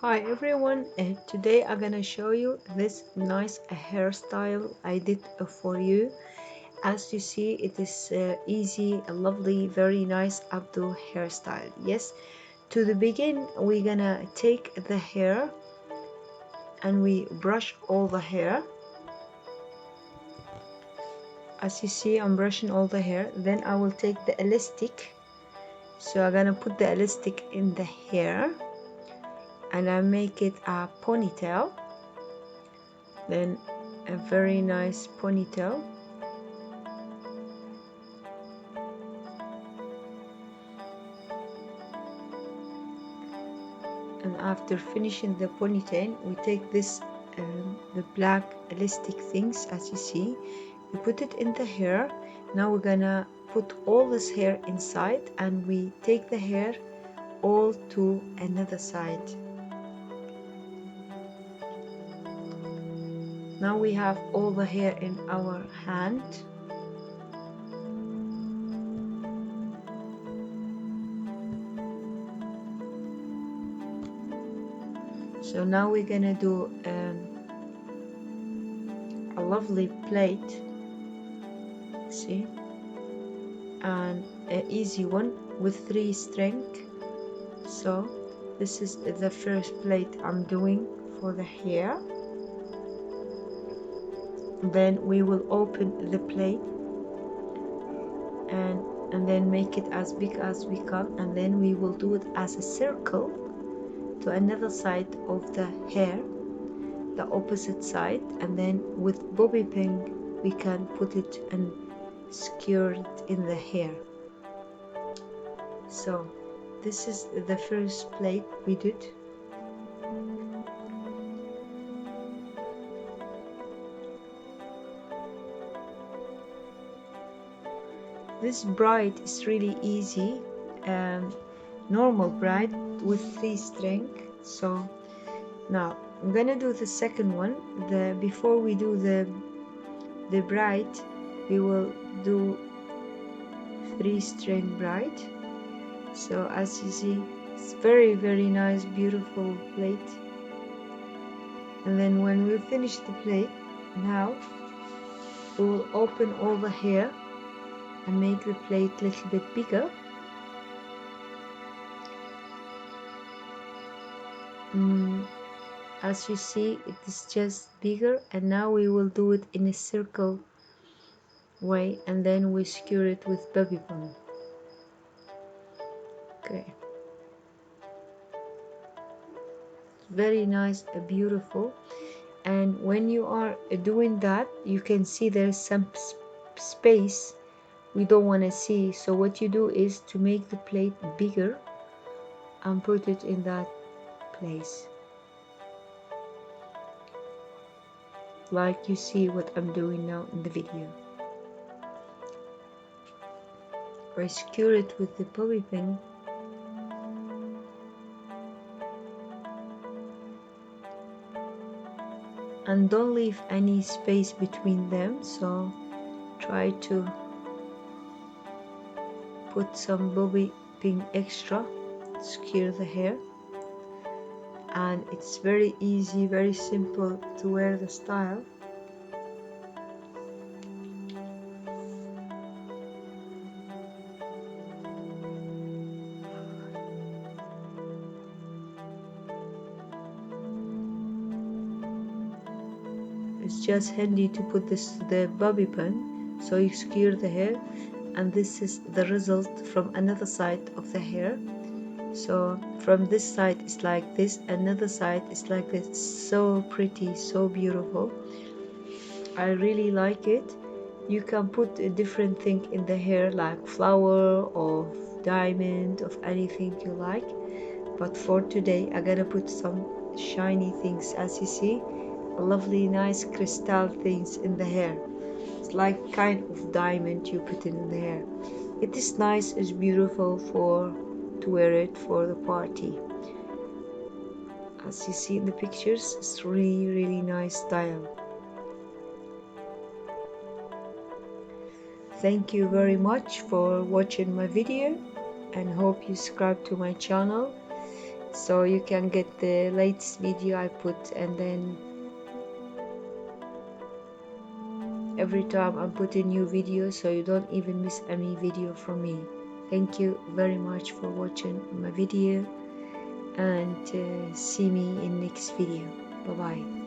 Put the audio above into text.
Hi everyone, today I'm gonna show you this nice hairstyle I did for you. As you see, it is easy, a lovely, very nice outdoor hairstyle. Yes, to the begin we're gonna take the hair and we brush all the hair. As you see, I'm brushing all the hair. Then I will take the elastic, so I'm gonna put the elastic in the hair and I make it a ponytail, then a very nice ponytail. And after finishing the ponytail, we take this the black elastic things, as you see, we put it in the hair. Now we're gonna put all this hair inside and we take the hair all to another side. Now we have all the hair in our hand. So now we're gonna do a lovely plate, see, and an easy one with 3 string. So this is the first plate I'm doing for the hair. Then we will open the plate and then make it as big as we can, and then we will do it as a circle to another side of the hair, the opposite side, and then with bobby pin we can put it and secure it in the hair. So this is the first plate we did. This braid is really easy, normal braid with 3 string. So now I'm gonna do the second one. Before we do the braid, we will do 3 string braid. So as you see, it's very nice, beautiful plate. And then when we finish the plate, now we will open all the hair and make the plate a little bit bigger. As you see, it is just bigger, and now we will do it in a circle way, and then we secure it with bobby pin. Okay, very nice, beautiful. And when you are doing that, you can see there's some space we don't want to see. So what you do is to make the plate bigger and put it in that place, like you see what I'm doing now in the video. I secure it with the bobby pin. And don't leave any space between them, so try to put some bobby pin extra, secure the hair. And it's very easy, very simple to wear the style. It's just handy to put the bobby pin, so you secure the hair, and this is the result from another side of the hair. So from this side it's like this, another side is like this. So pretty, so beautiful. I really like it. You can put a different thing in the hair, like flower or diamond, of anything you like, but for today I'm gonna put some shiny things. As you see, lovely nice crystal things in the hair. It's like kind of diamond you put in the hair. It is nice, it's beautiful to wear it for the party. As you see in the pictures, it's really nice style. Thank you very much for watching my video, and hope you subscribe to my channel. so you can get the latest video I put, and then every time I put a new video, so you don't even miss any video from me. Thank you very much for watching my video, and see me in next video. Bye bye.